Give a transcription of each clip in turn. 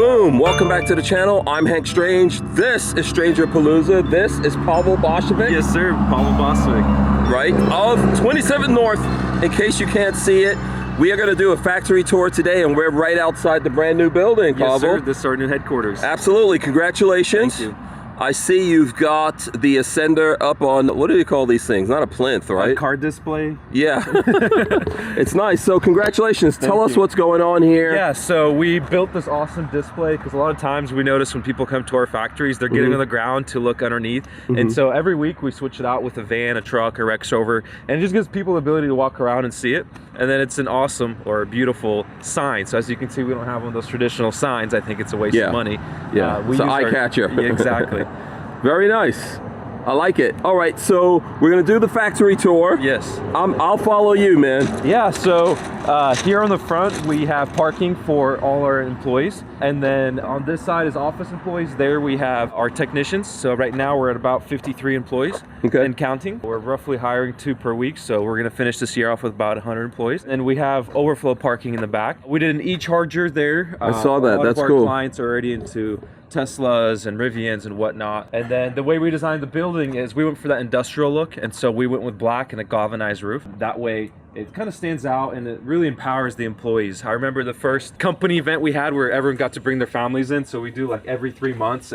Boom! Welcome back to the channel. I'm Hank Strange. This is StrangerPalooza. This is Pavek Bosovik. Yes, sir. Pavek Bosovik. Right? Of 27 North. In case you can't see it, we are going to do a factory tour today, and we're right outside the brand new building, Yes, Pavek. sir. This is our new headquarters. Absolutely. Congratulations. Thank you. I see you've got the Ascender up on, what do you call these things? Not a plinth, right? A car display. Yeah. It's nice. So congratulations. Tell us what's going on here. Yeah, so we built this awesome display because a lot of times we notice when people come to our factories, they're getting on the ground to look underneath. And so every week we switch it out with a van, a truck, a RexRover, and it just gives people the ability to walk around and see it. And then it's an awesome or a beautiful sign. So as you can see, we don't have one of those traditional signs. I think it's a waste of money. Yeah, it's an eye catcher. Yeah, exactly. Very nice. I like it. All right, so we're gonna do the factory tour. Yes. I'll follow you, man. Yeah, so here on the front, we have parking for all our employees. And then on this side is office employees. There we have our technicians. So right now we're at about 53 employees and counting. We're roughly hiring 2 per week. So we're gonna finish this year off with about 100 employees. And we have overflow parking in the back. We did an e-charger there. I saw that, that's our cool. Clients are already into Teslas and Rivians and whatnot. And then the way we designed the building is we went for that industrial look, and so we went with black and a galvanized roof. That way it kind of stands out and it really empowers the employees. I remember the first company event we had where everyone got to bring their families in, so we do like every 3 months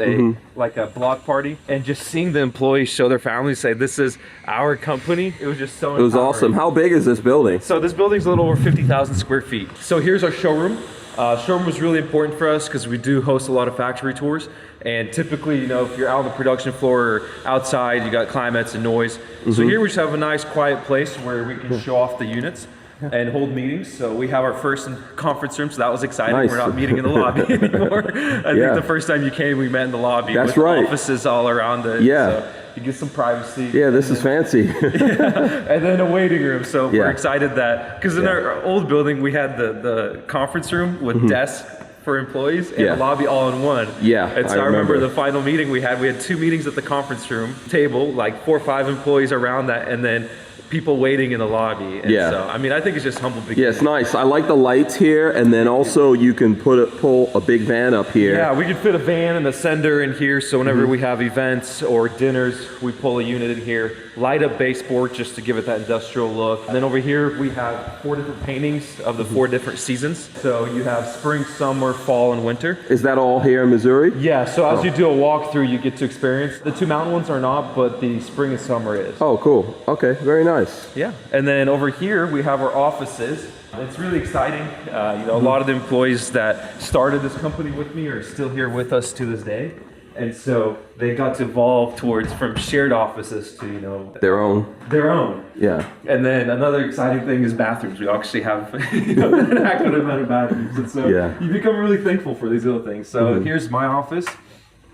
like a block party, and just seeing the employees show their families, say this is our company, it was just so empowering. It was awesome. How big is this building? So this building's a little over 50,000 square feet. So here's our showroom. Showroom was really important for us because we do host a lot of factory tours, and typically, you know, if you're out on the production floor or outside, you got climates and noise. So here we just have a nice quiet place where we can show off the units and hold meetings. So we have our first conference room, so that was exciting. Nice. We're not meeting in the lobby anymore. I think the first time you came, we met in the lobby. That's with right. Offices all around it. Yeah. So you get some privacy. Yeah, this is fancy. And then a waiting room. So we're excited that, because in our old building, we had the conference room with desks for employees and the lobby all in one. Yeah, and so I remember the final meeting we had 2 meetings at the conference room table, like 4 or 5 employees around that, and then people waiting in the lobby. And so, I mean, I think it's just humble beginnings. Yeah, it's nice. I like the lights here, and then also you can pull a big van up here. Yeah, we could fit a van and a Ascender in here, so whenever we have events or dinners, we pull a unit in here, light up baseboard just to give it that industrial look. And then over here, we have 4 different paintings of the 4 different seasons. So you have spring, summer, fall, and winter. Is that all here in Missouri? Yeah, so as you do a walkthrough, you get to experience. The 2 mountain ones are not, but the spring and summer is. Oh, cool. Okay, very nice. Yeah, and then over here we have our offices. It's really exciting. You know, a lot of the employees that started this company with me are still here with us to this day. And so they got to evolve towards from shared offices to, you know, Their own. Yeah. And then another exciting thing is bathrooms. We actually have an active amount of bathrooms. And so you become really thankful for these little things. So here's my office.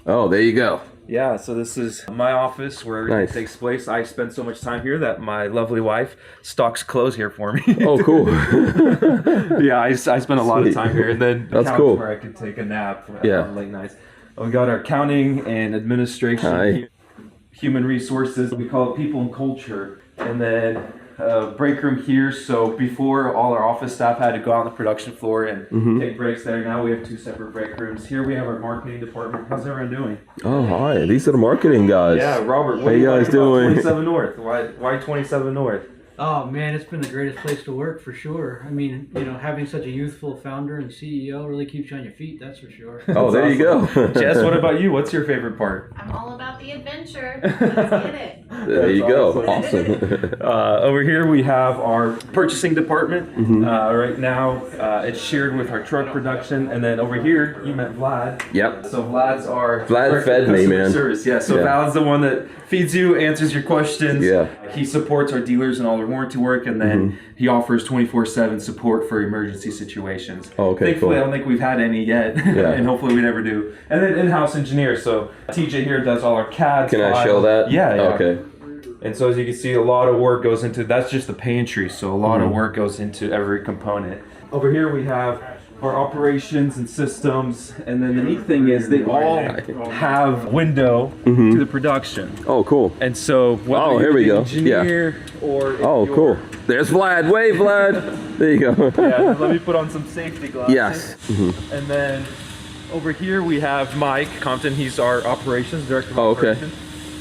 Oh, there you go. Yeah, so this is my office where everything takes place. I spend so much time here that my lovely wife stocks clothes here for me. Oh, cool. Yeah, I spend a lot of time here. And then the couch cool. where I could take a nap on late nights. We got our accounting and administration, human resources. We call it people and culture. And then break room here. So before, all our office staff had to go out on the production floor and take breaks there. Now we have 2 separate break rooms. Here we have our marketing department. How's everyone doing? Oh, hi. These are the marketing guys. Yeah, Robert, what How do you guys like doing? about 27 North? Why 27 North? Oh man, it's been the greatest place to work for sure. I mean, you know, having such a youthful founder and CEO really keeps you on your feet, that's for sure. Oh, there you go. Jess, what about you? What's your favorite part? I'm all about the adventure. Let's get it. There you go. Awesome. Over here we have our purchasing department. Right now it's shared with our truck production, and then over here you met Vlad. Yep. So Vlad's our Vlad fed me, man. Service. Yeah. So Vlad's the one that feeds you, answers your questions. Yeah. He supports our dealers and all their warranty work, and then he offers 24/7 support for emergency situations. Oh, okay. Thankfully, cool. I don't think we've had any yet, and hopefully we never do. And then in-house engineer. So TJ here does all our CAD. Can I show that? Yeah. Okay. And so as you can see, a lot of work goes into, that's just the pantry, so a lot of work goes into every component. Over here we have our operations and systems, and then the neat thing is they all have window to the production. Oh, cool. And so whether here we go. engineer or cool. There's Vlad. Wave, Vlad. There you go. Let me put on some safety glasses. Yes. And then Over here we have Mike Compton. He's our operations director of operations.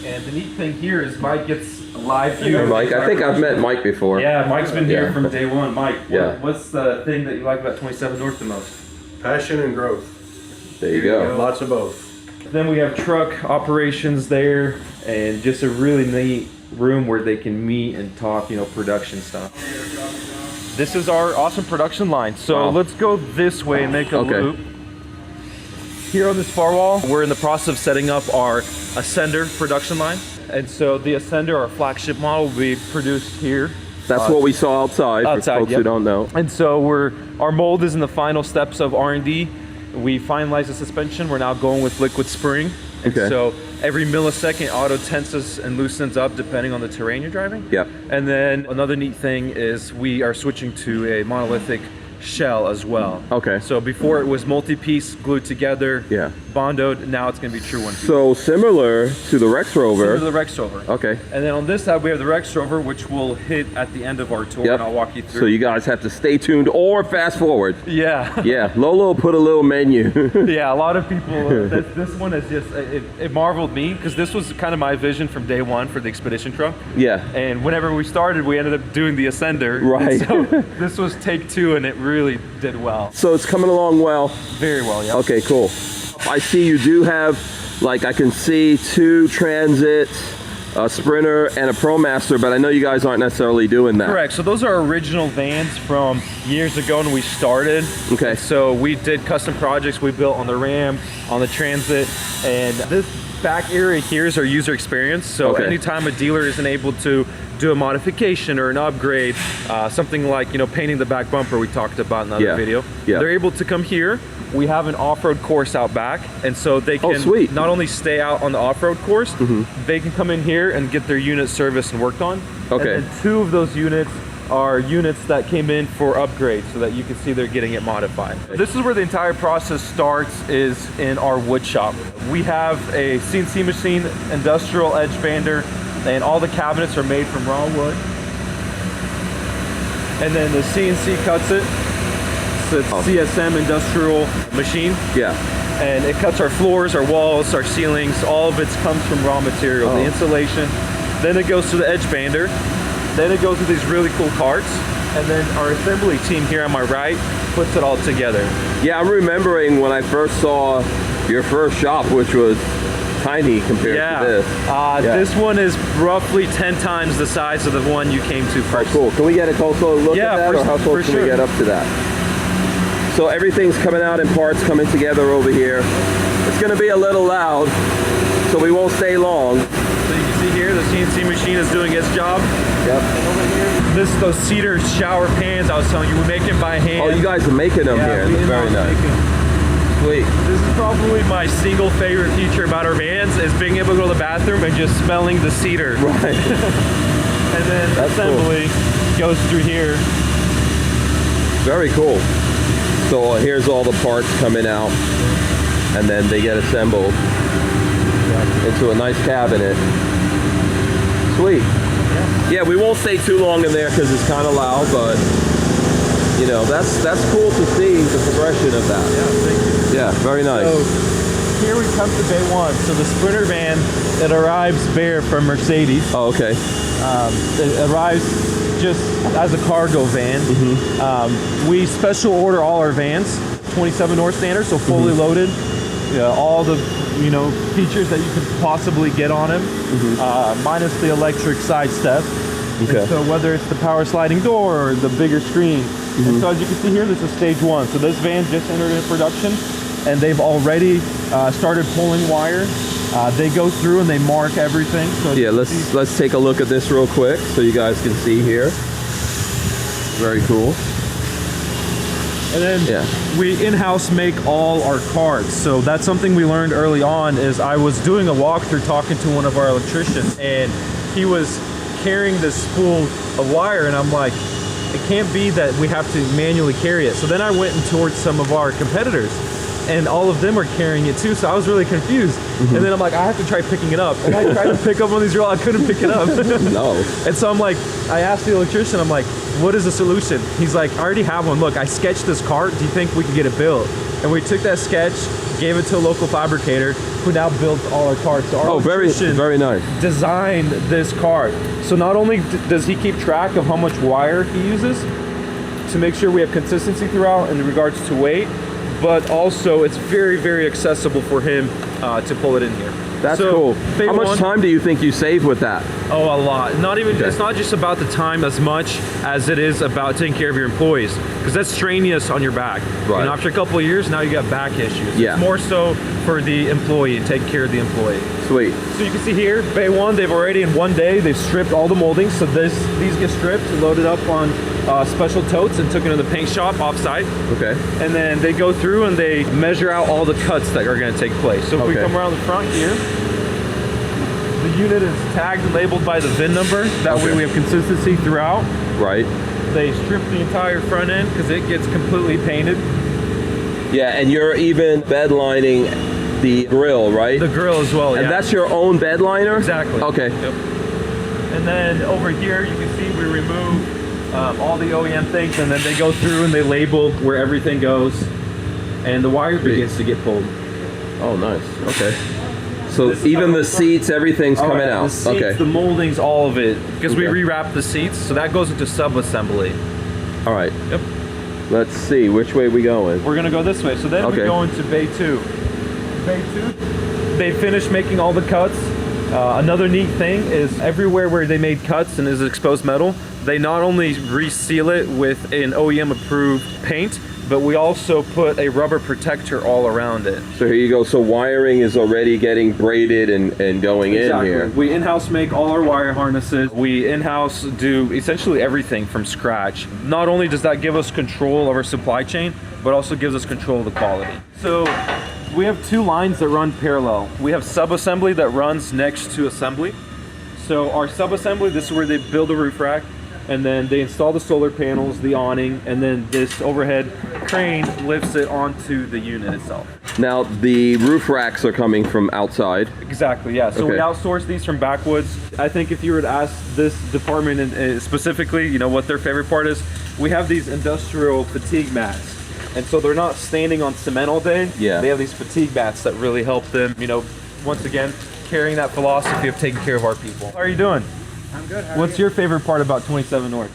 And the neat thing here is Mike gets a live view. Hey, Mike, I think I've met Mike before. Yeah, Mike's been here from day one. Mike, what's the thing that you like about 27 North the most? Passion and growth. There you go. Lots of both. Then we have truck operations there, and just a really neat room where they can meet and talk, you know, production stuff. This is our awesome production line. So let's go this way and make a loop. Here on this far wall, we're in the process of setting up our Ascender production line. And so the Ascender, our flagship model, will be produced here. That's what we saw outside, for folks who don't know. And so our mold is in the final steps of R&D. We finalized the suspension. We're now going with liquid spring. And so every millisecond auto tenses and loosens up depending on the terrain you're driving. Yep. And then another neat thing is we are switching to a monolithic shell as well. Okay. So before it was multi-piece glued together, bondoed. Now it's going to be true one piece. So similar to the RexRover. Similar to the RexRover. Okay. And then on this side we have the RexRover, which we'll hit at the end of our tour, and I'll walk you through. So you guys have to stay tuned or fast forward. Yeah. Yeah. Lolo put a little menu. Yeah. A lot of people. This one is just it marveled me because this was kind of my vision from day one for the Expedition truck. Yeah. And whenever we started, we ended up doing the Ascender. Right. So this was take two, and it really did well. So it's coming along well. Very well. Yeah. Okay. Cool. I see you do have, like, I can see 2 Transits, a Sprinter, and a ProMaster, but I know you guys aren't necessarily doing that. Correct. So those are original vans from years ago when we started. Okay. So we did custom projects we built on the Ram, on the Transit, and this back area here is our user experience. So anytime a dealer isn't able to do a modification or an upgrade, something like, you know, painting the back bumper we talked about in another video, they're able to come here. We have an off-road course out back, and so they can not only stay out on the off-road course, they can come in here and get their unit serviced and worked on. Okay. And then 2 of those units are units that came in for upgrades, so that you can see they're getting it modified. This is where the entire process starts, is in our wood shop. We have a CNC machine, industrial edge bander, and all the cabinets are made from raw wood. And then the CNC cuts it. It's a CSM industrial machine. Yeah. And it cuts our floors, our walls, our ceilings. All of it comes from raw material, the insulation. Then it goes to the edge bander. Then it goes to these really cool carts. And then our assembly team here on my right puts it all together. Yeah, I'm remembering when I first saw your first shop, which was tiny compared to this. This one is roughly 10 times the size of the one you came to first. Oh, cool. Can we get a closer look at that, or how close can we get up to that? So everything's coming out in parts, coming together over here. It's going to be a little loud, so we won't stay long. So you can see here, the CNC machine is doing its job. Yep. Those cedar shower pans I was telling you, we make them by hand. Oh, you guys are making them here. That's very nice. Sweet. This is probably my single favorite feature about our vans, is being able to go to the bathroom and just smelling the cedar. Right. And then assembly goes through here. Very cool. So here's all the parts coming out, and then they get assembled into a nice cabinet. Sweet. Yeah, we won't stay too long in there because it's kind of loud, but you know, that's cool to see the progression of that. Yeah, thank you. Yeah, very nice. So here we come to day one. So the Sprinter van, it arrives bare from Mercedes. Oh, okay. It arrives just as a cargo van. We special order all our vans, 27 North standard, so fully loaded. All the features that you could possibly get on him, minus the electric side step. Okay. So whether it's the power sliding door or the bigger screen. And so as you can see here, this is stage 1. So this van just entered into production, and they've already started pulling wire. They go through and they mark everything. So yeah, let's take a look at this real quick so you guys can see here. Very cool. And then we in-house make all our cards. So that's something we learned early on. Is I was doing a walkthrough talking to one of our electricians, and he was carrying this spool of wire, and I'm like, it can't be that we have to manually carry it. So then I went towards some of our competitors, and all of them are carrying it too, so I was really confused. And then I'm like, I have to try picking it up. And I tried to pick up one of these reels, I couldn't pick it up. No. And so I'm like, I asked the electrician, I'm like, what is the solution? He's like, I already have one. Look, I sketched this cart. Do you think we can get it built? And we took that sketch, gave it to a local fabricator who now builds all our cars. So our very electrician nice. designed this car. So not only does he keep track of how much wire he uses to make sure we have consistency throughout in regards to weight, but also it's very, very accessible for him to pull it in here. That's So, cool. Bay How much one- time do you think you save with that? Oh, a lot. Not even, Okay. It's not just about the time as much as it is about taking care of your employees, because that's strenuous on your back. Right. And after a couple of years, now you got back issues. Yeah. It's more so for the employee, taking care of the employee. Sweet. So you can see here, Bay 1, they've already in one day, they've stripped all the moldings. So these get stripped and loaded up on special totes and took into the paint shop off-site. Okay. And then they go through and they measure out all the cuts that are gonna take place. So if we Okay. come around the front here, the unit is tagged and labeled by the VIN number. That way Okay. we have consistency throughout. Right. They strip the entire front end because it gets completely painted. Yeah, and you're even bed lining the grill, right? The grill as well, and yeah. that's your own bed liner? Exactly. Okay. Yep. And then over here, you can see we remove all the OEM things, and then they go through and they label where everything goes, and the wire begins to get pulled. Oh, nice. Okay. So This is even how- the seats, everything's coming Alright, out. The seats, Okay. the moldings, all of it, because we Okay. rewrap the seats, so that goes into sub-assembly. All right. Yep. Let's see. Which way we going? We're gonna go this way. So then Okay. we go into Bay 2. Bay 2, they finished making all the cuts. Another neat thing is everywhere where they made cuts and is exposed metal, they not only reseal it with an OEM approved paint, but we also put a rubber protector all around it. So here you go. So wiring is already getting braided and going in here. We in-house make all our wire harnesses. We in-house do essentially everything from scratch. Not only does that give us control of our supply chain, but also gives us control of the quality. So we have two lines that run parallel. We have sub-assembly that runs next to assembly. So our sub-assembly, this is where they build a roof rack, and then they install the solar panels, the awning, and then this overhead crane lifts it onto the unit itself. Now the roof racks are coming from outside. Exactly, yeah. So we Okay. outsource these from Backwoods. I think if you were to ask this department specifically, you know, what their favorite part is, we have these industrial fatigue mats. And so they're not standing on cement all day. Yeah. They have these fatigue mats that really help them, you know, once again, carrying that philosophy of taking care of our people. How are you doing? I'm good. What's your favorite part about 27 North?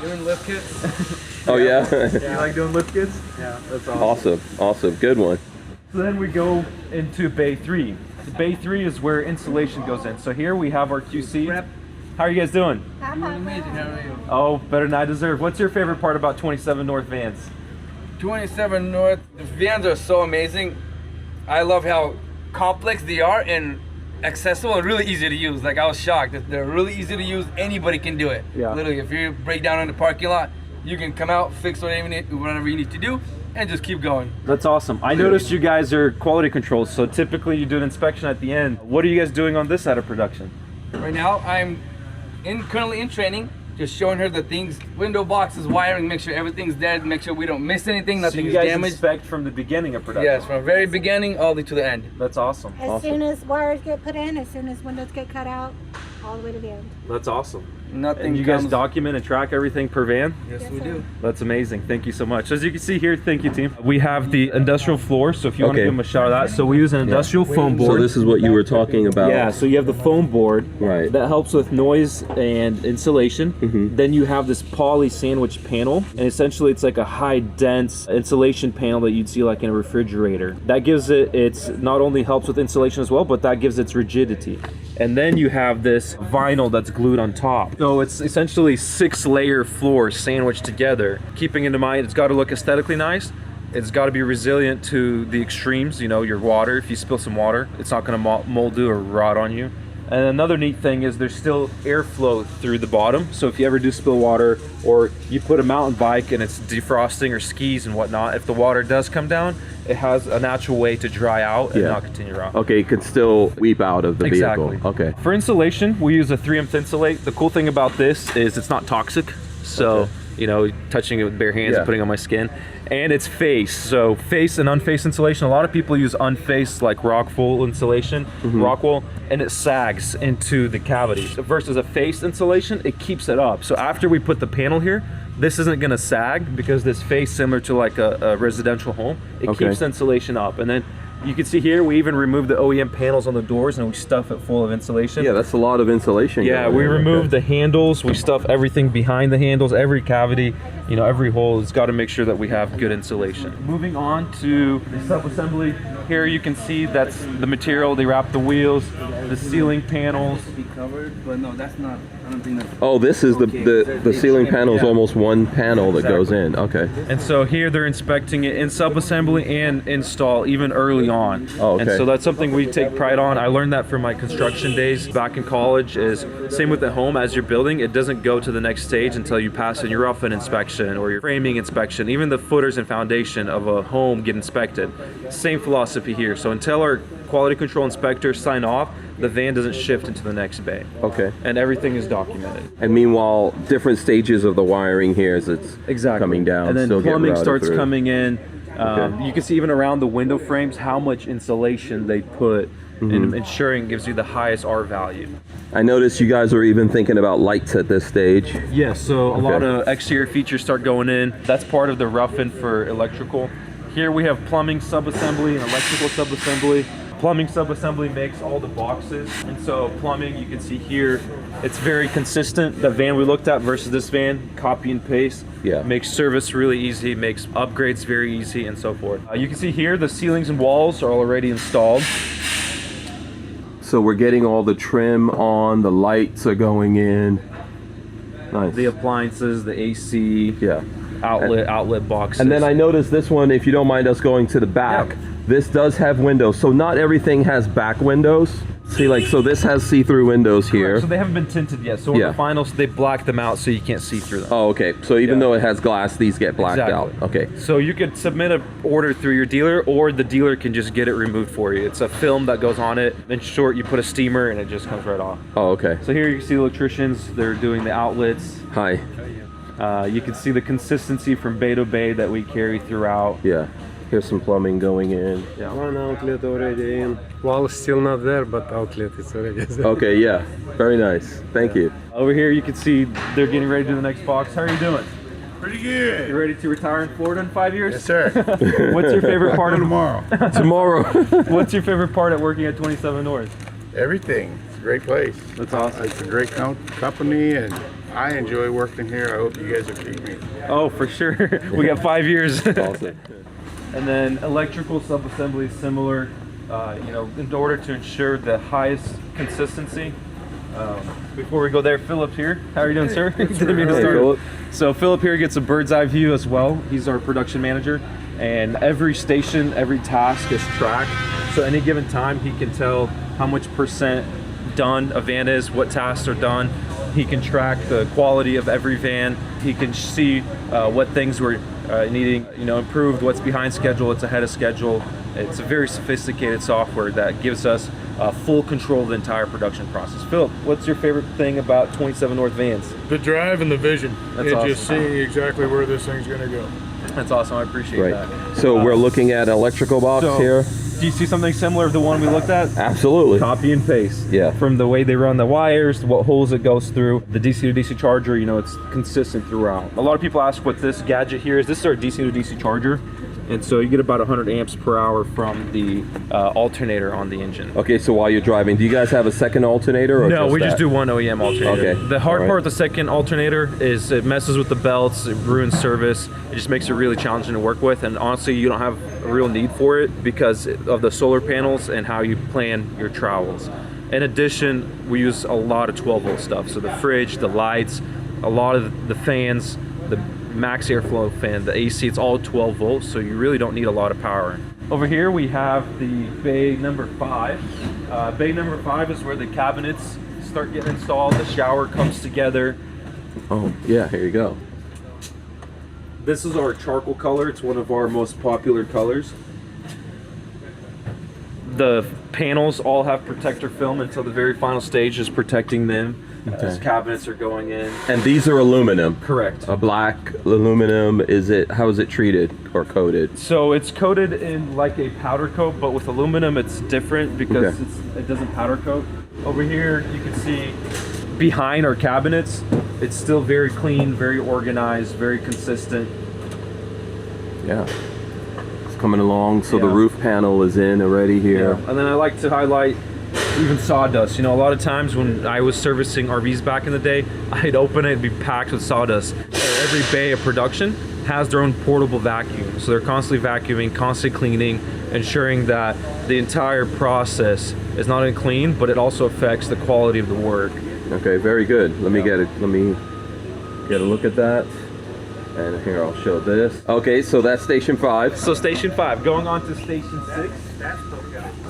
doing lift kits? Oh yeah. You like doing lift kits? Yeah. That's awesome. Awesome. Awesome. Good one. So then we go into Bay 3. Bay 3 is where installation goes in. So here we have our QC. Rep. How are you guys doing? Amazing. How are you? Oh, better than I deserve. What's your favorite part about 27 North vans? 27 North, the vans are so amazing. I love how complex they are and accessible and really easy to use. Like, I was shocked that they're really easy to use. Anybody can do it. Yeah. Literally, if you break down in the parking lot, you can come out, fix whatever you need to do, and just keep going. That's awesome. I noticed you guys are quality control, so typically you do an inspection at the end. What are you guys doing on this side of production? Right now, I'm currently in training, just showing her the things, window boxes, wiring, make sure everything's dead, make sure we don't miss anything, So nothing you is guys damaged. inspect from the beginning of production? Yes, from very beginning all the way to the end. That's awesome. As soon as wires get put in, as soon as windows get cut out, all the way to the end. That's awesome. Nothing And you guys comes- document and track everything per van? Yes, Yes, we sir. do. That's amazing. Thank you so much. As you can see here, thank you, team. We have the industrial floor, so if you want to Okay. give them a shout out. So we use an industrial foam So board. this is what you were talking about. Yeah, so you have the foam board Right. that helps with noise and insulation. Then you have this poly sandwich panel, and essentially it's like a high dense insulation panel that you'd see like in a refrigerator. That gives it, it's not only helps with insulation as well, but that gives its rigidity. And then you have this vinyl that's glued on top. So it's essentially 6-layer floors sandwiched together. Keeping in mind, it's got to look aesthetically nice. It's got to be resilient to the extremes, you know, your water. If you spill some water, it's not going to moldy or rot on you. And another neat thing is there's still airflow through the bottom. So if you ever do spill water, or you put a mountain bike and it's defrosting or skis and whatnot, if the water does come down, it has a natural way to dry out and Yeah. not continue to rot. Okay, it could still weep out of the Exactly. vehicle. Okay. For insulation, we use a 3M Thinsulate. The cool thing about this is it's not toxic. So, Okay. you know, touching it with bare hands Yeah. and putting it on my skin. And it's face. So face and unfaced insulation. A lot of people use unfaced like Rockwool insulation, Rockwool, and it sags into the cavity. Versus a faced insulation, it keeps it up. So after we put the panel here, this isn't gonna sag because this face, similar to like a residential home, it Okay. keeps the insulation up. And then You can see here, we even removed the OEM panels on the doors and we stuff it full of insulation. Yeah, that's a lot of insulation. Yeah, going we in. removed Okay. the handles, we stuff everything behind the handles, every cavity, you know, every hole. It's got to make sure that we have good insulation. Moving on to the sub-assembly, here you can see that's the material. They wrap the wheels, the ceiling panels. Be covered, but no, that's not. I don't think that's. Oh, this is the ceiling panel is Yeah. almost one panel that goes Exactly. in. Okay. And so here they're inspecting it in sub-assembly and install even early on. Oh, okay. And so that's something we take pride on. I learned that from my construction days back in college. Is same with the home. As you're building, it doesn't go to the next stage until you pass in your rough-in inspection or your framing inspection. Even the footers and foundation of a home get inspected. Same philosophy here. So until our quality control inspectors sign off, the van doesn't shift into the next bay. Okay. And everything is documented. And meanwhile, different stages of the wiring here as it's Exactly. coming down. And then still get plumbing routed starts through. coming in. Okay. You can see even around the window frames how much insulation they put Mm-hmm. in ensuring gives you the highest R value. I noticed you guys are even thinking about lights at this stage. Yeah, so a lot Okay. of exterior features start going in. That's part of the rough-in for electrical. Here we have plumbing sub-assembly and electrical sub-assembly. Plumbing sub-assembly makes all the boxes, and so plumbing, you can see here, it's very consistent. The van we looked at versus this van, copy and paste. Yeah. Makes service really easy, makes upgrades very easy, and so forth. You can see here the ceilings and walls are already installed. So we're getting all the trim on, the lights are going in. Nice. The appliances, the AC, Yeah. outlet boxes. And then I noticed this one, if you don't mind us going to the back, Yeah. this does have windows. So not everything has back windows. See, like, so this has see-through windows here. So they haven't been tinted yet. So in Yeah. the finals, they black them out so you can't see through them. Oh, okay. So even Yeah. though it has glass, these get blacked out. Exactly. Okay. So you could submit an order through your dealer, or the dealer can just get it removed for you. It's a film that goes on it. In short, you put a steamer and it just comes right off. Oh, okay. So here you can see the electricians. They're doing the outlets. Hi. You can see the consistency from bay to bay that we carry throughout. Yeah. Here's some plumbing going in. One outlet already in. Wall is still not there, but outlet is already there. Okay, yeah. Very nice. Thank you. Over here you can see they're getting ready to do the next box. How are you doing? Pretty good. You ready to retire in Florida in 5 years? Yes, sir. What's your favorite part of Tomorrow. Tomorrow. What's your favorite part at working at 27 North? Everything. It's a great place. That's awesome. It's a great company, and I enjoy working here. I hope you guys will keep me. Oh, for sure. We got 5 years. Awesome. And then electrical sub-assembly is similar, you know, in order to ensure the highest consistency. Before we go there, Philip's here. How are you doing, sir? Didn't mean to Hey, start. Philip. So Philip here gets a bird's eye view as well. He's our production manager, and every station, every task is tracked. So any given time, he can tell how much percent done a van is, what tasks are done. He can track the quality of every van. He can see what things we're needing, you know, improved, what's behind schedule, what's ahead of schedule. It's a very sophisticated software that gives us full control of the entire production process. Philip, what's your favorite thing about 27 North Vans? The drive and the vision. That's and just awesome. seeing exactly where this thing's going to go. That's awesome. I appreciate Right. that. So we're looking at an electrical box So, here. do you see something similar to the one we looked at? Absolutely. Copy and paste. Yeah. From the way they run the wires, what holes it goes through, the DC to DC charger, you know, it's consistent throughout. A lot of people ask what this gadget here is. This is our DC to DC charger. And so you get about 100 amps per hour from the alternator on the engine. Okay, so while you're driving, do you guys have a second alternator? Or No, we that? just do one OEM alternator. Okay. The hard All right. part with the second alternator is it messes with the belts, it ruins service, it just makes it really challenging to work with, and honestly you don't have a real need for it because of the solar panels and how you plan your travels. In addition, we use a lot of 12 volt stuff, so the fridge, the lights, a lot of the fans, the max airflow fan, the AC, it's all 12 volts, so you really don't need a lot of power. Over here we have the bay number 5. Bay number 5 is where the cabinets start getting installed, the shower comes together. Oh, yeah, here you go. This is our charcoal color, it's one of our most popular colors. The panels all have protector film until the very final stage is protecting them as cabinets are going in. And these are aluminum. Correct. A black aluminum. How is it treated or coated? So it's coated in like a powder coat, but with aluminum it's different because Okay. it doesn't powder coat. Over here you can see behind our cabinets, it's still very clean, very organized, very consistent. Yeah. coming along. So the Yeah. roof panel is in already here. And then I like to highlight even sawdust. You know, a lot of times when I was servicing RVs back in the day, I'd open it and be packed with sawdust. Every bay of production has their own portable vacuum. So they're constantly vacuuming, constantly cleaning, ensuring that the entire process is not only clean, but it also affects the quality of the work. Okay, very good. Let me get a look at that. And here, I'll show this. Okay, so that's station 5. So station 5, going on to station 6.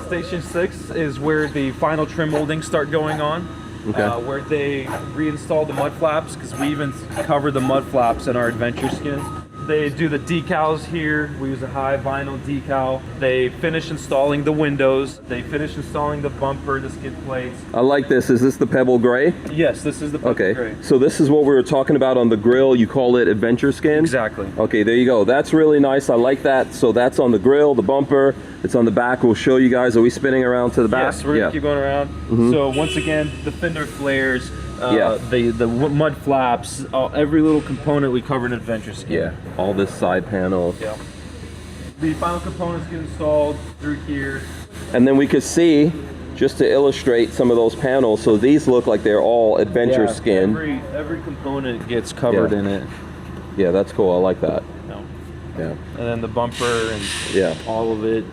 Station 6 is where the final trim moldings start going on. Okay. Where they reinstall the mud flaps, because we even cover the mud flaps in our adventure skins. They do the decals here. We use a high vinyl decal. They finish installing the windows. They finish installing the bumper, the skid plates. I like this. Is this the pebble gray? Yes, this is the pebble Okay, gray. so this is what we were talking about on the grill. You call it adventure skin? Exactly. Okay, there you go. That's really nice. I like that. So that's on the grill, the bumper. It's on the back. We'll show you guys. Are we spinning around to the back? Yes, we're gonna keep going around. So once again, the fender flares, the mud flaps, every little component we cover in adventure skin. Yeah, all this side panel. Yeah. The final components get installed through here. And then we could see, just to illustrate some of those panels, so these look like they're all adventure skin. Every component gets covered in it. Yeah, that's cool. I like that. No. Yeah. And then the bumper and Yeah. all of it.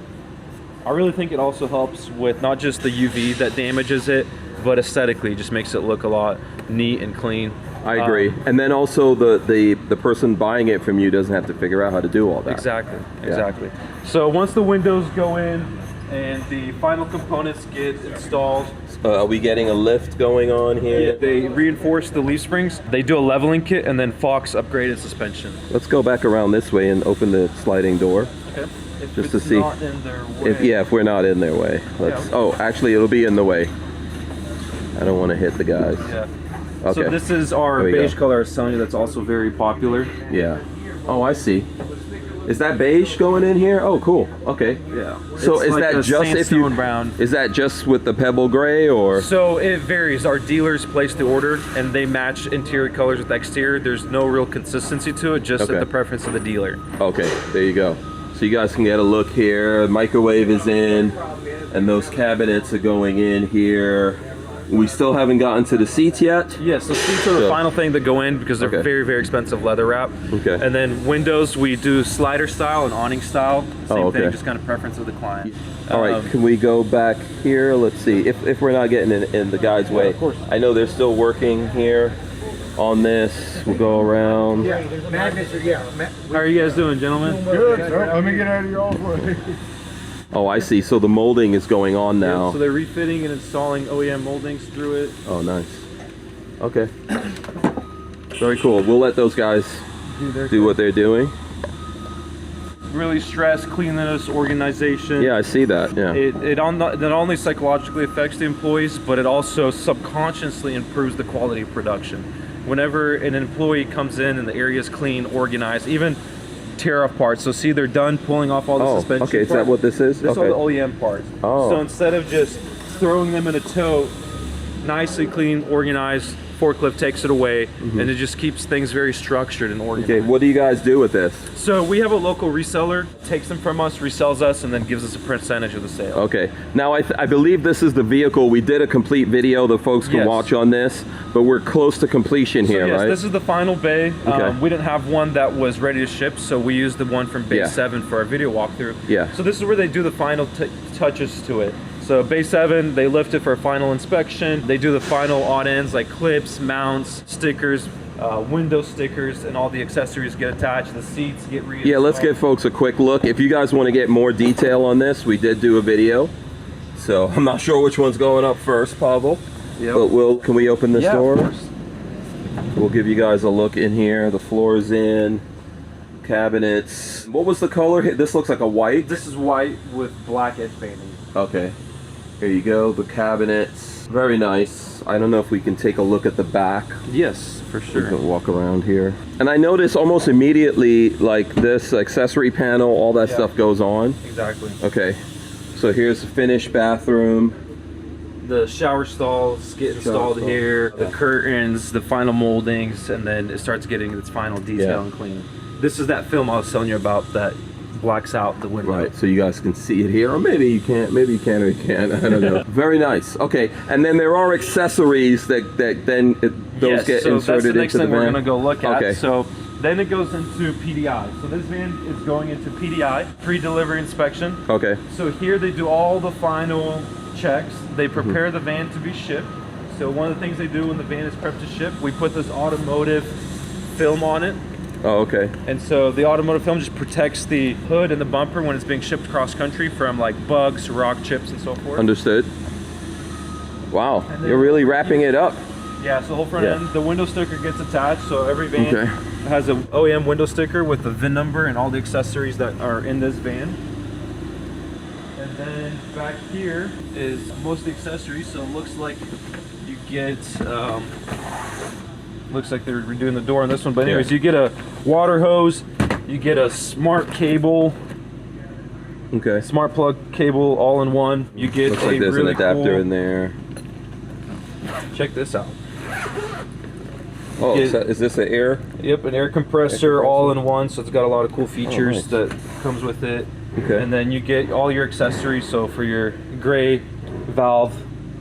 I really think it also helps with not just the UV that damages it, but aesthetically just makes it look a lot neat and clean. I agree. And then also the person buying it from you doesn't have to figure out how to do all that. Exactly. So once the windows go in and the final components get installed, Are we getting a lift going on here? they reinforce the leaf springs. They do a leveling kit, and then Fox upgraded suspension. Let's go back around this way and open the sliding door. Okay. If Just to it's see not in their way. if we're not in their way. Let's. Oh, actually, it'll be in the way. I don't want to hit the guys. Yeah. Okay. So this is our There we beige go. color I was telling you that's also very popular. Yeah. Oh, I see. Is that beige going in here? Oh, cool. Okay. Yeah. So It's is like that a just if you? sandstone brown. Is that just with the pebble gray or? So it varies. Our dealers place the order and they match interior colors with exterior. There's no real consistency to it, just Okay. at the preference of the dealer. Okay, there you go. So you guys can get a look here. Microwave is in, and those cabinets are going in here. We still haven't gotten to the seats yet. Yes, the seats are the So- final thing that go in because they're Okay. very, very expensive leather wrap. Okay. And then windows, we do slider style and awning style. Same Oh, okay. thing, just kind of preference of the client. All right, can we go back here? Let's see if we're not getting in the guy's way. of course. I know they're still working here on this. We'll go around. How are you guys doing, gentlemen? Good, sir. Let me get out of y'all's way. Oh, I see. So the molding is going on now. So they're refitting and installing OEM moldings through it. Oh, nice. Okay. Very cool. We'll let those guys do what they're doing. Really stress, cleanliness, organization. Yeah, I see that. Yeah. It not only psychologically affects the employees, but it also subconsciously improves the quality of production. Whenever an employee comes in and the area is clean, organized, even tear off parts. So see, they're done pulling off all the Oh, suspension okay. Is that parts. what this is? This Okay. are the OEM parts. Oh. So instead of just throwing them in a tote, nicely clean, organized, forklift takes it away, and it just keeps things very structured and organized. Okay. What do you guys do with this? So we have a local reseller, takes them from us, resells us, and then gives us a percentage of the sale. Okay. Now I believe this is the vehicle. We did a complete video that folks can Yes. watch on this, but we're close to completion here, So yes, right? this is the final bay. Okay. We didn't have one that was ready to ship, so we used the one from bay Yeah. 7 for our video walkthrough. Yeah. So this is where they do the final touches to it. So bay 7, they lift it for a final inspection. They do the final odd ends like clips, mounts, stickers, window stickers, and all the accessories get attached. The seats get reinstalled. Yeah, let's give folks a quick look. If you guys want to get more detail on this, we did do a video. So I'm not sure which one's going up first, Pavel. Yep. But can we open this Yeah, door? of course. We'll give you guys a look in here. The floor's in, cabinets. What was the color? This looks like a white. This is white with black edge painting. Okay. Here you go, the cabinets. Very nice. I don't know if we can take a look at the back. Yes, for We sure. can walk around here. And I notice almost immediately, like this accessory panel, all that stuff goes on. Exactly. Okay. So here's the finished bathroom. The shower stalls get installed stall. here, the curtains, the final moldings, and then it starts getting its final detail Yeah. and clean. This is that film I was telling you about that blacks out the window. Right, so you guys can see it here, or maybe you can't. Maybe you can or you can't. I don't know. Very nice. Okay, and then there are accessories that then those get so inserted that's the next into the thing we're van. going to go look at. Okay. So then it goes into PDI. So this van is going into PDI, pre-delivery inspection. Okay. So here they do all the final checks. They prepare the van to be shipped. So one of the things they do when the van is prepped to ship, we put this automotive film on it. Oh, okay. And so the automotive film just protects the hood and the bumper when it's being shipped cross country from like bugs, rock chips, and so forth. Understood. Wow, then- you're really wrapping it up. Yeah, so the whole front Yeah. end, the window sticker gets attached. So every van Okay. has a OEM window sticker with the VIN number and all the accessories that are in this van. And then back here is most of the accessories. So it looks like you get, looks like they're redoing the door on this one. But anyways, Yeah. you get a water hose, you get a smart cable, Okay. smart plug cable all in one. You get Looks a like there's really an adapter cool, in there. check this out. Oh, Get- so is this an air? Yep, an air compressor all in one, so it's got a lot of cool features nice. that comes with it. Okay. And then you get all your accessories, so for your gray valve,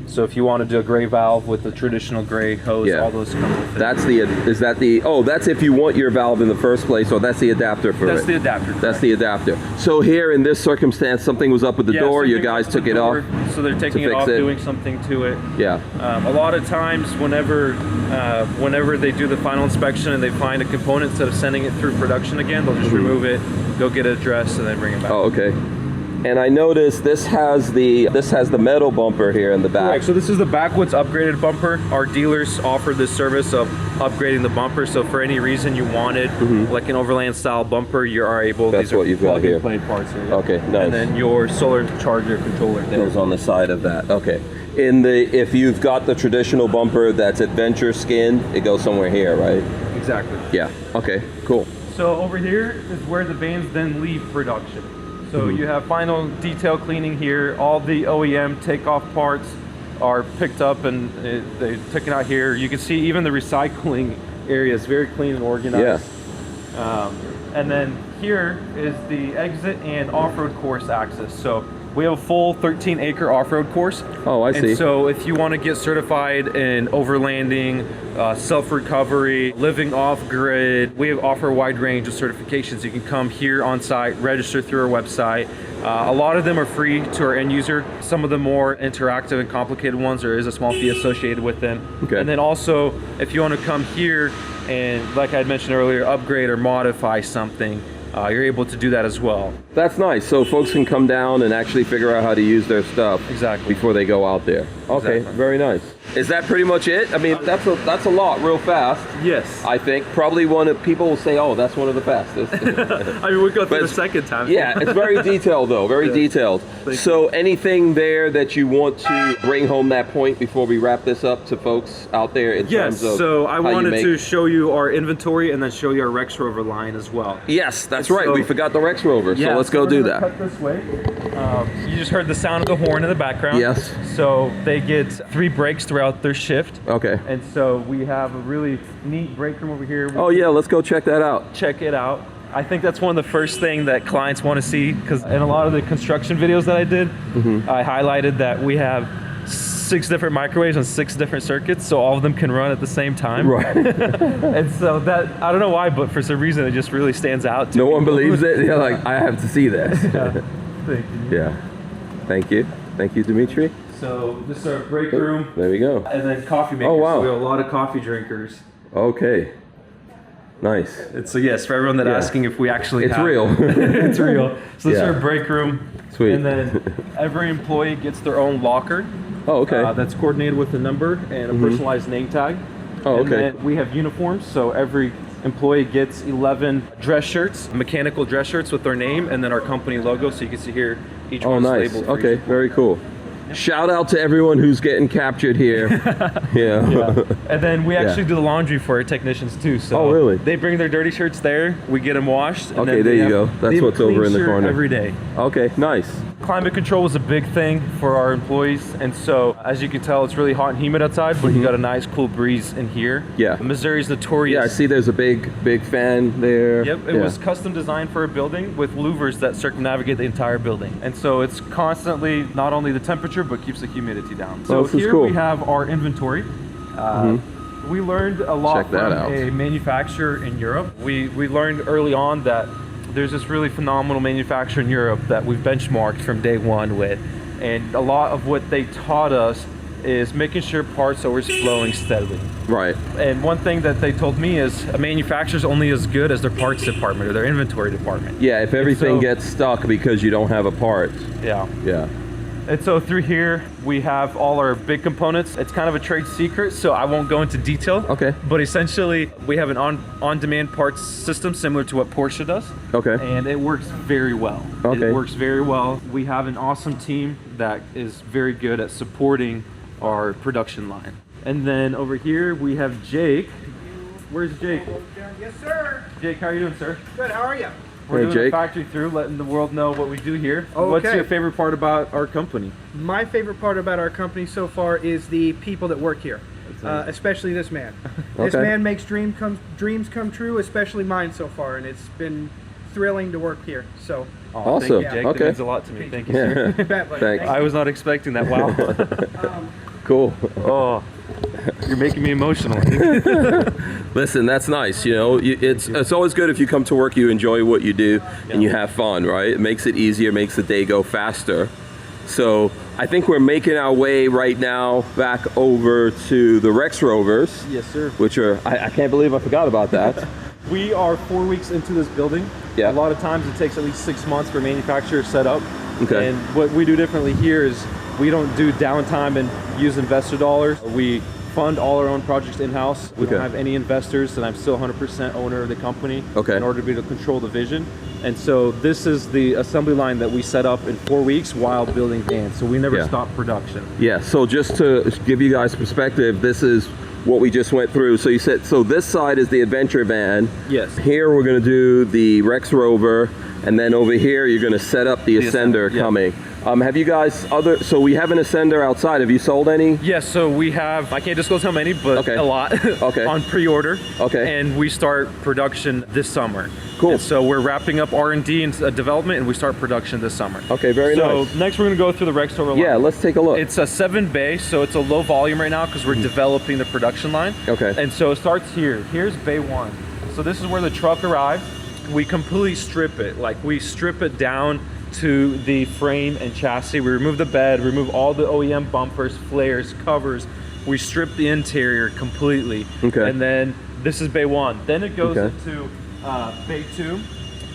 so if you want to do a gray valve with the traditional gray hose, Yeah. all those come with it. That's the, is that the, oh, that's if you want your valve in the first place, or that's the adapter for That's it? the adapter. That's the adapter. So here in this circumstance, something was up with the Yeah, door, your something guys with the took it door, off? So they're taking it fix off, it. doing something to it. Yeah. A lot of times, whenever they do the final inspection and they find a component, instead of sending it through production again, they'll just remove it, go get it addressed, and then bring it back. Oh, okay. And I noticed this has the metal bumper here in the back. Correct. So this is the backwoods upgraded bumper. Our dealers offer this service of upgrading the bumper. So for any reason you wanted like an overland style bumper, you are able. That's these are what you've got plug and here. play parts here. Yeah. Okay, nice. And then your solar charger controller there. Goes on the side of that. Okay. If you've got the traditional bumper that's adventure skinned, it goes somewhere here, right? Exactly. Yeah. Okay. Cool. So over here is where the vans then leave production. So you have final detail cleaning here. All the OEM takeoff parts are picked up and they're taken out here. You can see even the recycling area is very clean and organized. Yeah. And then here is the exit and off-road course access. So we have a full 13-acre off-road course. Oh, I see. And so if you want to get certified in overlanding, self-recovery, living off-grid, we offer a wide range of certifications. You can come here on site, register through our website. A lot of them are free to our end user. Some of the more interactive and complicated ones, there is a small fee associated with them. Okay. And then also, if you want to come here and, like I had mentioned earlier, upgrade or modify something, you're able to do that as well. That's nice. So folks can come down and actually figure out how to use their stuff Exactly. before they go out there. Okay, Exactly. very nice. Is that pretty much it? I mean, that's a lot real fast. Yes. I think probably one of people will say, "Oh, that's one of the fastest." I mean, we go But through the it's- second time. Yeah, it's very detailed though, very detailed. So anything there that you want to bring home that point before we wrap this up to folks out there in Yes, terms of so I how you wanted make- to show you our inventory and then show you our RexRover line as well. Yes, that's So- right. We forgot the RexRover, so let's go we're do gonna that. Cut this way. You just heard the sound of the horn in the background. Yes. So they get 3 breaks throughout their shift. Okay. And so we have a really neat break room over here. Oh yeah, let's go check that out. Check it out. I think that's one of the first thing that clients want to see, because in a lot of the construction videos that I did, I highlighted that we have 6 different microwaves on 6 different circuits, so all of them can run at the same time. Right. And so that, I don't know why, but for some reason it just really stands out to No me. one believes it. You're like, I have to see this. Thank you. Yeah. Thank you. Thank you, Dimitri. So this is our break room, There we go. and then coffee makers. Oh, wow. So we have a lot of coffee drinkers. Okay. Nice. And so yes, for everyone that Yeah. asking if we actually It's have real. it's real. So this is Yeah. our break room. Sweet. And then every employee gets their own locker. Oh, okay. That's coordinated with a number and a personalized name tag. Oh, And okay. then we have uniforms, so every employee gets 11 dress shirts, mechanical dress shirts with their name and then our company logo, so you can see here each Oh, one's nice. labeled. for Okay, each very cool. Shout out to everyone who's getting captured here. Yeah. Yeah. And then we actually do the laundry for our technicians too. So Oh, really? they bring their dirty shirts there, we get them washed. And Okay, then there they you have- go. they That's have a what's over clean in the shirt corner. every day. Okay, nice. Climate control was a big thing for our employees, and so as you can tell, it's really hot and humid outside, but you got a nice cool breeze in here. Yeah. Missouri's notorious. Yeah, I see there's a big fan there. Yep, it was custom designed for a building with louvers that circumnavigate the entire building. And so it's constantly not only the temperature, but keeps the humidity down. So this is here cool. we have our inventory. We learned a lot from a manufacturer in Europe. We learned early on that there's this really phenomenal manufacturer in Europe that we've benchmarked from day one with. And a lot of what they taught us is making sure parts are always flowing steadily. Right. And one thing that they told me is a manufacturer's only as good as their parts department or their inventory department. Yeah, if everything gets stuck because you don't have a part. Yeah. Yeah. And so through here, we have all our big components. It's kind of a trade secret, so I won't go into detail. Okay. But essentially, we have an on-demand parts system similar to what Porsche does. Okay. And it works very well. Okay. It works very well. We have an awesome team that is very good at supporting our production line. And then over here, we have Jake. Where's Jake? Yes, sir. Jake, how are you doing, sir? Good. How are you? We're doing Jake. a factory through, letting the world know what we do here. Okay. What's your favorite part about our company? My favorite part about our company so far is the people that work here, especially this man. This man makes dreams come true, especially mine so far, and it's been thrilling to work here. So. Awesome. Thank you, Jake. Okay. That means a lot to me. Thank you, sir. Thanks. I was not expecting that. Wow. Cool. Oh, you're making me emotional. Listen, that's nice. You know, it's always good if you come to work, you enjoy what you do, and you have fun, right? It makes it easier, makes the day go faster. So I think we're making our way right now back over to the RexRovers. Yes, sir. Which are, I can't believe I forgot about that. We are 4 weeks into this building. Yeah. A lot of times it takes at least 6 months for manufacturers set up. Okay. And what we do differently here is we don't do downtime and use investor dollars. We fund all our own projects in-house. We don't have any investors, and I'm still 100% owner of the company in order to be able to control the vision. And so this is the assembly line that we set up in 4 weeks while building vans. So we never stop production. Yeah, so just to give you guys perspective, this is what we just went through. So you said, so this side is the adventure van. Yes. Here we're gonna do the RexRover, and then over here you're gonna set up the Ascender coming. Have you guys so we have an Ascender outside. Have you sold any? Yes, so we have, I can't disclose how many, but a lot on pre-order. Okay. And we start production this summer. Cool. And so we're wrapping up R&D and development, and we start production this summer. Okay, very nice. So next we're gonna go through the RexRover line. Yeah, let's take a look. It's a 7 bay, so it's a low volume right now because we're developing the production line. Okay. And so it starts here. Here's bay 1. So this is where the truck arrives. We completely strip it. Like, we strip it down to the frame and chassis. We remove the bed, remove all the OEM bumpers, flares, covers. We strip the interior completely. Okay. And then this is bay 1. Then it goes into bay 2.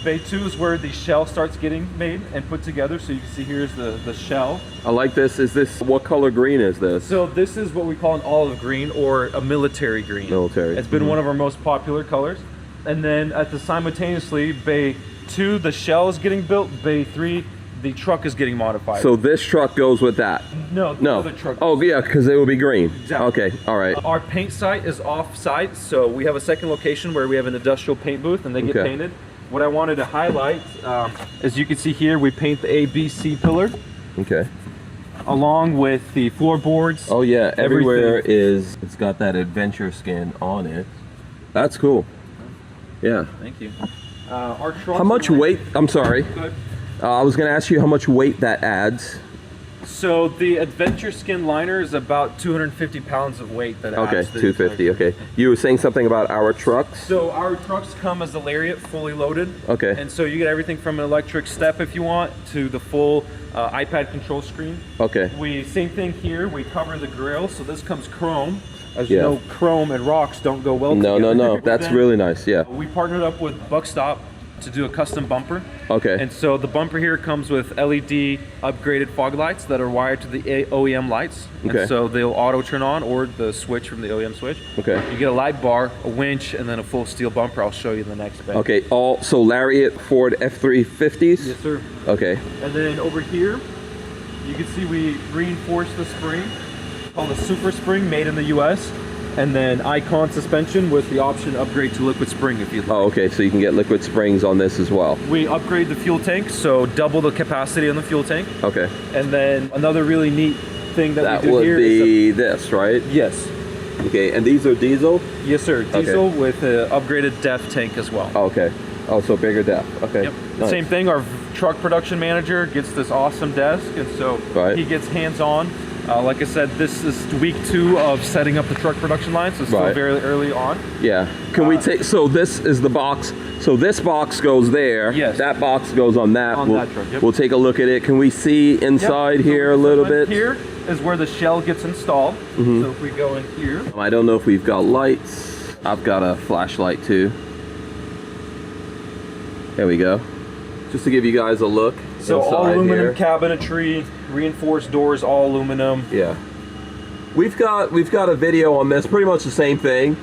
Bay 2 is where the shell starts getting made and put together. So you can see here's the shell. I like this. Is this, what color green is this? So this is what we call an olive green or a military green. Military. It's been one of our most popular colors. And then simultaneously, bay 2, the shell is getting built. Bay 3, the truck is getting modified. So this truck goes with that? No, the other truck. Oh yeah, because it will be green. Exactly. Okay, all right. Our paint site is off-site, so we have a second location where we have an industrial paint booth and they get painted. What I wanted to highlight, as you can see here, we paint the A, B, C pillar. Okay. Along with the floorboards. Oh yeah, everywhere it's got that adventure skin on it. That's cool. Yeah. Thank you. Our trucks how much weight? I'm sorry. Good. I was going to ask you how much weight that adds. So the adventure skin liner is about 250 pounds of weight that adds. Okay, 250. Okay. You were saying something about our trucks? So our trucks come as a Lariat, fully loaded. Okay. And so you get everything from an electric step if you want to the full iPad control screen. Okay. Same thing here. We cover the grill, so this comes chrome. As you know, chrome and rocks don't go well together. No. That's really nice. Yeah. We partnered up with Buckstop to do a custom bumper. Okay. And so the bumper here comes with LED upgraded fog lights that are wired to the OEM lights. Okay. And so they'll auto turn on, or the switch from the OEM switch. Okay. You get a light bar, a winch, and then a full steel bumper. I'll show you in the next bit. Okay. So Lariat Ford F-350s? Yes, sir. Okay. And then over here, you can see we reinforced the spring, called a Super Spring, made in the US. and then Icon suspension with the option to upgrade to liquid spring if you'd like. Oh, okay, so you can get liquid springs on this as well. We upgrade the fuel tank, so double the capacity on the fuel tank. Okay. And then another really neat thing that we do would here be this, right? Yes. Okay, and these are diesel? Yes, sir. Diesel with an upgraded DEF tank as well. Okay. Oh, so bigger depth. Okay. Yep. Nice. Same thing, our truck production manager gets this awesome desk, and so he gets hands-on. Like I said, this is week 2 of setting up the truck production line, so it's still very early on. Yeah. Can we take, so this is the box, so this box goes there. Yes. That box goes on that. On that truck, yep. We'll take a look at it. Can we see inside here a little bit? Here is where the shell gets installed. So if we go in here. I don't know if we've got lights. I've got a flashlight too. There we go. Just to give you guys a look. So all aluminum cabinetry, reinforced doors, all aluminum. Yeah. We've got a video on this, pretty much the same thing.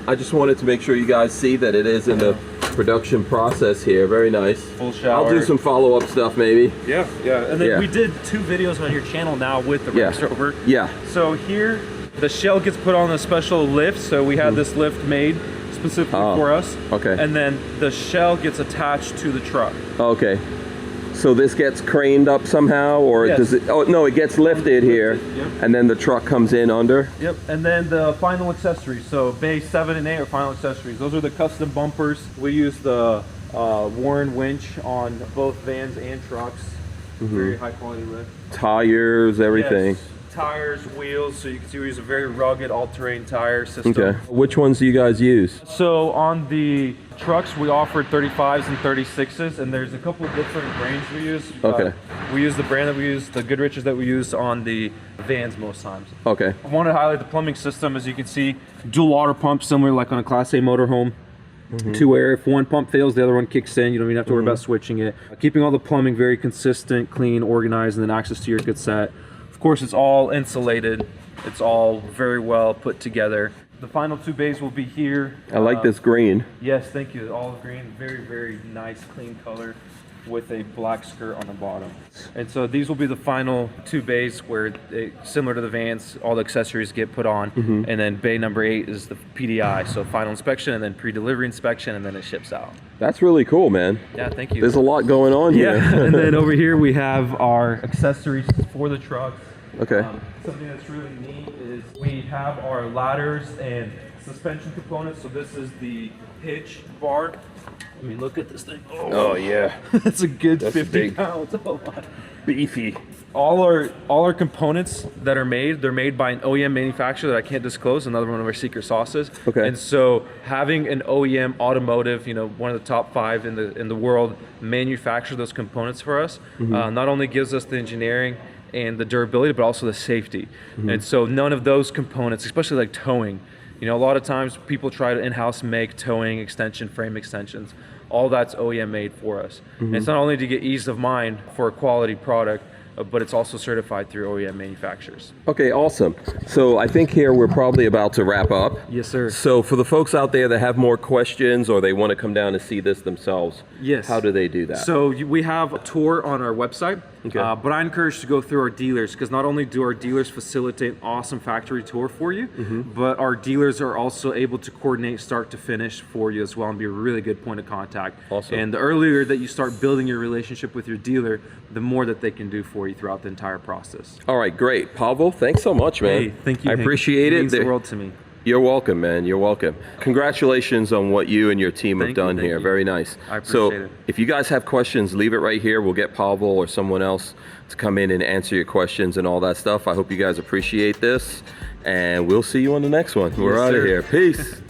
I just wanted to make sure you guys see that it is in the production process here. Very nice. Full shower. I'll do some follow-up stuff maybe. Yeah, yeah. And then we did 2 videos on your channel now with the RexRover. Yeah. So here, the shell gets put on a special lift. So we had this lift made specifically for us. Okay. And then the shell gets attached to the truck. Okay. So this gets craned up somehow, or does it? Oh no, it gets lifted here, and then the truck comes in under. Yep. And then the final accessories. So bay 7 and 8 are final accessories. Those are the custom bumpers. We use the Warren winch on both vans and trucks. Very high quality lift. Tires, everything. Yes. Tires, wheels, so you can see we use a very rugged all-terrain tire system. Okay. Which ones do you guys use? So on the trucks, we offer 35s and 36s, and there's a couple of different brands we use. Okay. We use the brand that we use, the Goodriches that we use on the vans most times. Okay. I want to highlight the plumbing system. As you can see, dual water pump, similar like on a Class A motorhome. 2 air. If one pump fails, the other one kicks in. You don't even have to worry about switching it. Keeping all the plumbing very consistent, clean, organized, and then access to your good set. Of course, it's all insulated. It's all very well put together. The final 2 bays will be here. I like this green. Yes, thank you. Olive green, very, very nice, clean color with a black skirt on the bottom. And so these will be the final 2 bays where, similar to the vans, all the accessories get put on. And then bay number 8 is the PDI, so final inspection and then pre-delivery inspection, and then it ships out. That's really cool, man. Yeah, thank you. There's a lot going on here. Yeah, and then over here we have our accessories for the trucks. Okay. Something that's really neat is we have our ladders and suspension components. So this is the hitch bar. I mean, look at this thing. Oh yeah. It's a good 50 pounds. Oh my. Beefy. All our components that are made, they're made by an OEM manufacturer that I can't disclose, another one of our secret sauces. Okay. And so having an OEM automotive, you know, one of the top 5 in the world, manufacture those components for us, not only gives us the engineering and the durability, but also the safety. And so none of those components, especially like towing, you know, a lot of times people try to in-house make towing extension, frame extensions. All that's OEM made for us. And it's not only to get ease of mind for a quality product, but it's also certified through OEM manufacturers. Okay, awesome. So I think here we're probably about to wrap up. Yes, sir. So for the folks out there that have more questions or they want to come down and see this themselves, how do they do that? So we have a tour on our website, Okay. But I encourage you to go through our dealers, because not only do our dealers facilitate an awesome factory tour for you, but our dealers are also able to coordinate start to finish for you as well and be a really good point of contact. Awesome. And the earlier that you start building your relationship with your dealer, the more that they can do for you throughout the entire process. All right, great. Pavel, thanks so much, man. Hey, thank you. I appreciate it. It means the world to me. You're welcome, man. You're welcome. Congratulations on what you and your team have done here. Very nice. I appreciate it. If you guys have questions, leave it right here. We'll get Pavel or someone else to come in and answer your questions and all that stuff. I hope you guys appreciate this, and we'll see you on the next one. We're out of here. Peace.